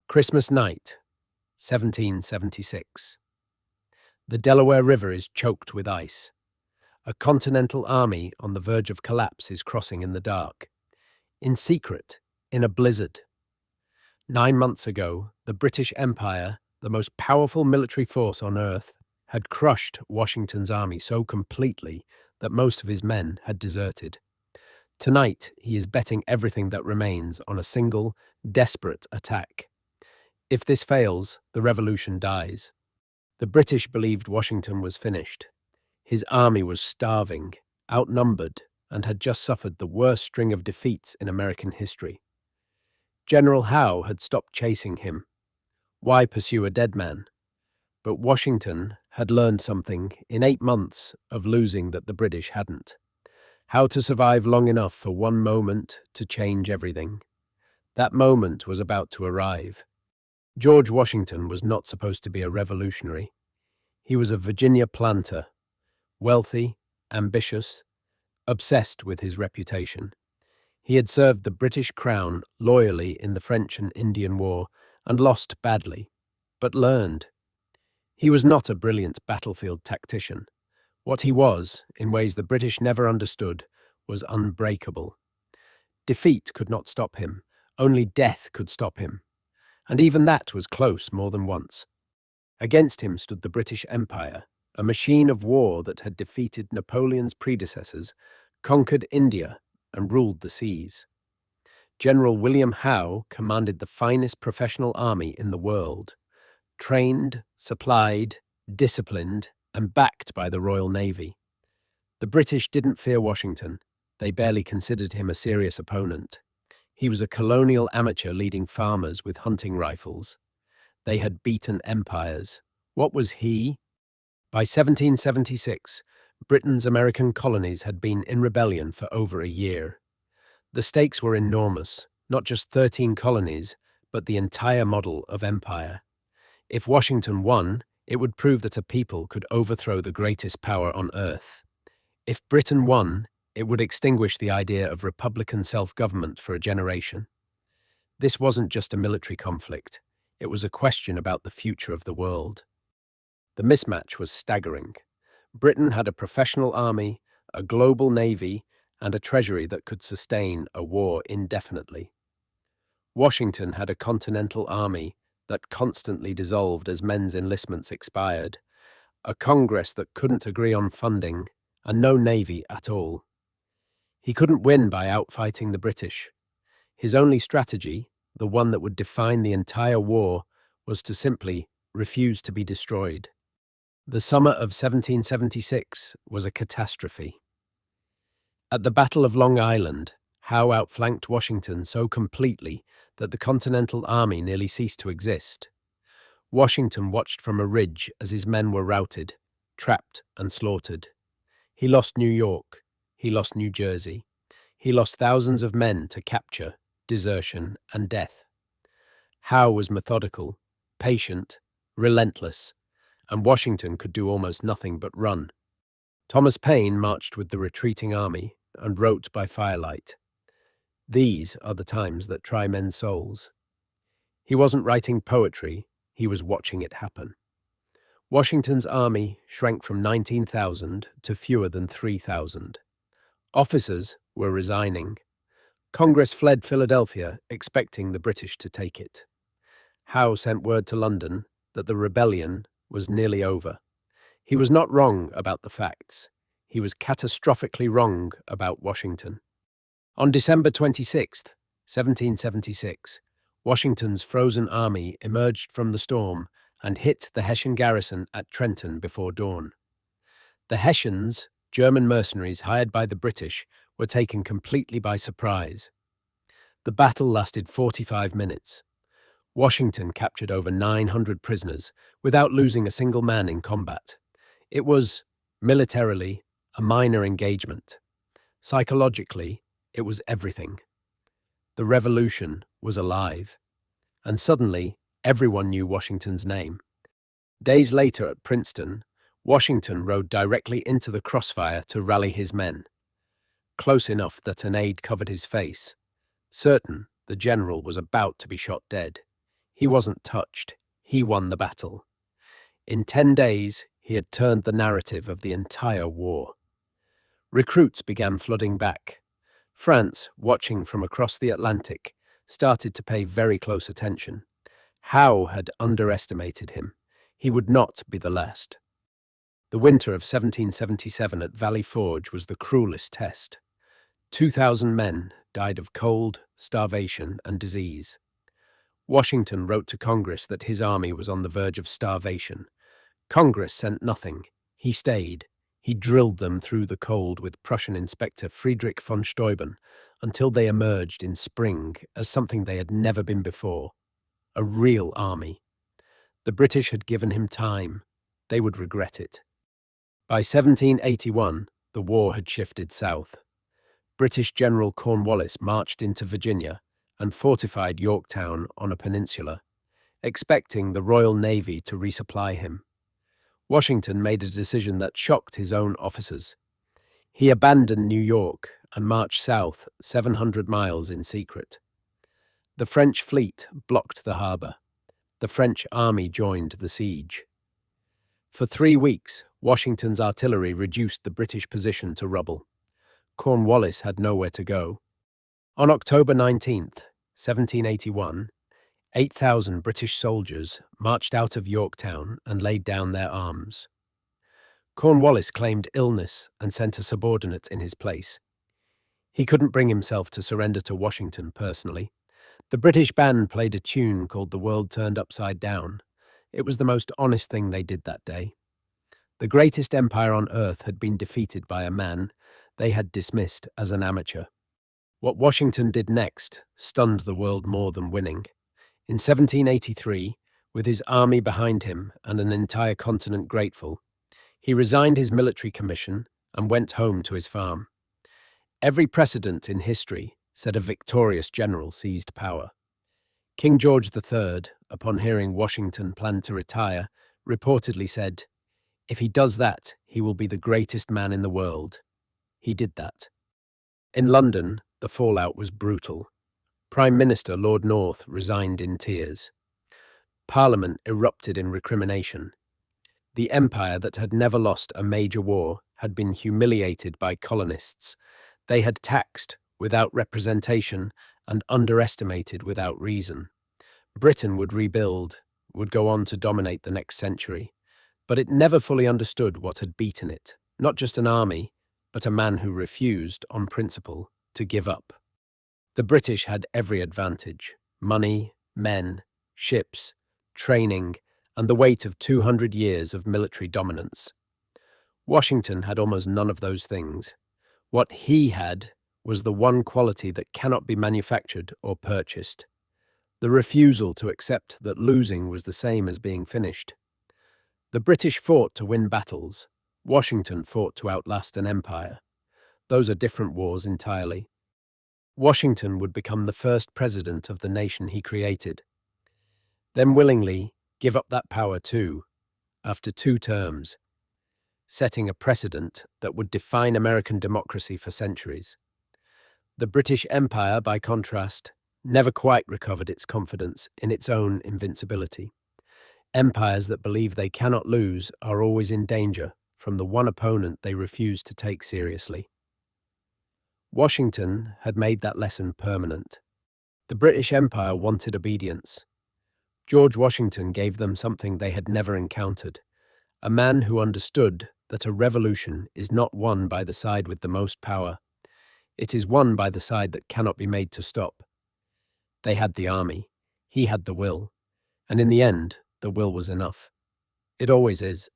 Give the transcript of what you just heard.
Christmas night, 1776. The Delaware River is choked with ice. A continental army on the verge of collapse is crossing in the dark. In secret, in a blizzard. 9 months ago, the British Empire, the most powerful military force on earth, had crushed Washington's army so completely that most of his men had deserted. Tonight, he is betting everything that remains on a single, desperate attack. If this fails, the revolution dies. The British believed Washington was finished. His army was starving, outnumbered, and had just suffered the worst string of defeats in American history. General Howe had stopped chasing him. Why pursue a dead man? But Washington had learned something in 8 months of losing that the British hadn't. How to survive long enough for one moment to change everything. That moment was about to arrive. George Washington was not supposed to be a revolutionary. He was a Virginia planter, wealthy, ambitious, obsessed with his reputation. He had served the British crown loyally in the French and Indian War and lost badly, but learned. He was not a brilliant battlefield tactician. What he was, in ways the British never understood, was unbreakable. Defeat could not stop him. Only death could stop him. And even that was close more than once. Against him stood the British Empire, a machine of war that had defeated Napoleon's predecessors, conquered India, and ruled the seas. General William Howe commanded the finest professional army in the world, trained, supplied, disciplined, and backed by the Royal Navy. The British didn't fear Washington. They barely considered him a serious opponent. He was a colonial amateur leading farmers with hunting rifles. They had beaten empires. What was he? By 1776, Britain's American colonies had been in rebellion for over a year. The stakes were enormous, not just 13 colonies, but the entire model of empire. If Washington won, it would prove that a people could overthrow the greatest power on earth. If Britain won, it would extinguish the idea of republican self-government for a generation. This wasn't just a military conflict. It was a question about the future of the world. The mismatch was staggering. Britain had a professional army, a global navy, and a treasury that could sustain a war indefinitely. Washington had a continental army that constantly dissolved as men's enlistments expired, a Congress that couldn't agree on funding, and no navy at all. He couldn't win by outfighting the British. His only strategy, the one that would define the entire war, was to simply refuse to be destroyed. The summer of 1776 was a catastrophe. At the Battle of Long Island, Howe outflanked Washington so completely that the Continental Army nearly ceased to exist. Washington watched from a ridge as his men were routed, trapped and slaughtered. He lost New York. He lost New Jersey. He lost thousands of men to capture, desertion, and death. Howe was methodical, patient, relentless, and Washington could do almost nothing but run. Thomas Paine marched with the retreating army and wrote by firelight. These are the times that try men's souls. He wasn't writing poetry, he was watching it happen. Washington's army shrank from 19,000 to fewer than 3,000. Officers were resigning. Congress fled Philadelphia, expecting the British to take it. Howe sent word to London that the rebellion was nearly over. He was not wrong about the facts. He was catastrophically wrong about Washington. On December 26, 1776, Washington's frozen army emerged from the storm and hit the Hessian garrison at Trenton before dawn. The Hessians, German mercenaries hired by the British, were taken completely by surprise. The battle lasted 45 minutes. Washington captured over 900 prisoners without losing a single man in combat. It was, militarily, a minor engagement. Psychologically, it was everything. The revolution was alive. And suddenly, everyone knew Washington's name. Days later at Princeton, Washington rode directly into the crossfire to rally his men. Close enough that an aide covered his face. Certain the general was about to be shot dead. He wasn't touched. He won the battle. In 10 days, he had turned the narrative of the entire war. Recruits began flooding back. France, watching from across the Atlantic, started to pay very close attention. Howe had underestimated him. He would not be the last. The winter of 1777 at Valley Forge was the cruelest test. 2,000 men died of cold, starvation, and disease. Washington wrote to Congress that his army was on the verge of starvation. Congress sent nothing. He stayed. He drilled them through the cold with Prussian Inspector Friedrich von Steuben until they emerged in spring as something they had never been before, a real army. The British had given him time. They would regret it. By 1781, the war had shifted south. British General Cornwallis marched into Virginia and fortified Yorktown on a peninsula, expecting the Royal Navy to resupply him. Washington made a decision that shocked his own officers. He abandoned New York and marched south 700 miles in secret. The French fleet blocked the harbor. The French army joined the siege. For 3 weeks, Washington's artillery reduced the British position to rubble. Cornwallis had nowhere to go. On October 19th, 1781, 8,000 British soldiers marched out of Yorktown and laid down their arms. Cornwallis claimed illness and sent a subordinate in his place. He couldn't bring himself to surrender to Washington personally. The British band played a tune called The World Turned Upside Down. It was the most honest thing they did that day. The greatest empire on earth had been defeated by a man they had dismissed as an amateur. What Washington did next stunned the world more than winning. In 1783, with his army behind him and an entire continent grateful, he resigned his military commission and went home to his farm. Every precedent in history said a victorious general seized power. King George III, upon hearing Washington planned to retire, reportedly said, "If he does that, he will be the greatest man in the world." He did that. In London, the fallout was brutal. Prime Minister Lord North resigned in tears. Parliament erupted in recrimination. The empire that had never lost a major war had been humiliated by colonists. They had taxed without representation and underestimated without reason. Britain would rebuild, would go on to dominate the next century, but it never fully understood what had beaten it, not just an army, but a man who refused, on principle, to give up. The British had every advantage: money, men, ships, training, and the weight of 200 years of military dominance. Washington had almost none of those things. What he had was the one quality that cannot be manufactured or purchased: the refusal to accept that losing was the same as being finished. The British fought to win battles. Washington fought to outlast an empire. Those are different wars entirely. Washington would become the first president of the nation he created, then willingly give up that power too, after 2 terms, setting a precedent that would define American democracy for centuries. The British Empire, by contrast, never quite recovered its confidence in its own invincibility. Empires that believe they cannot lose are always in danger from the one opponent they refuse to take seriously. Washington had made that lesson permanent. The British Empire wanted obedience. George Washington gave them something they had never encountered: a man who understood that a revolution is not won by the side with the most power. It is won by the side that cannot be made to stop. They had the army. He had the will. And in the end, the will was enough. It always is.